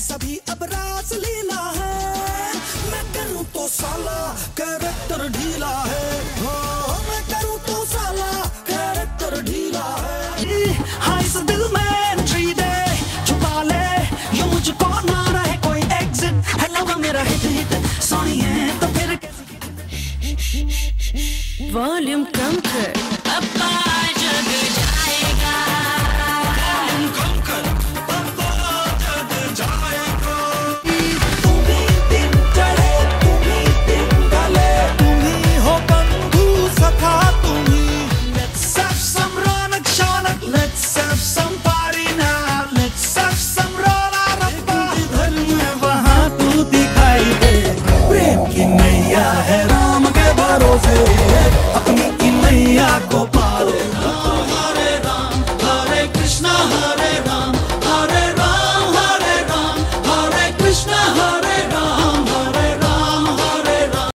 सभी अब रास लीला है। मैं करूं तो साला कैरेक्टर ढीला है, हाँ मैं करूं तो साला कैरेक्टर ढीला है। हाय इस दिल में एंट्री दे, छुपा ले यूं मुझको ना रहे कोई एग्जिट। है लव मेरा हिट हिट सोनी है तो फिर वॉल्यूम कम कर। अब्बा जग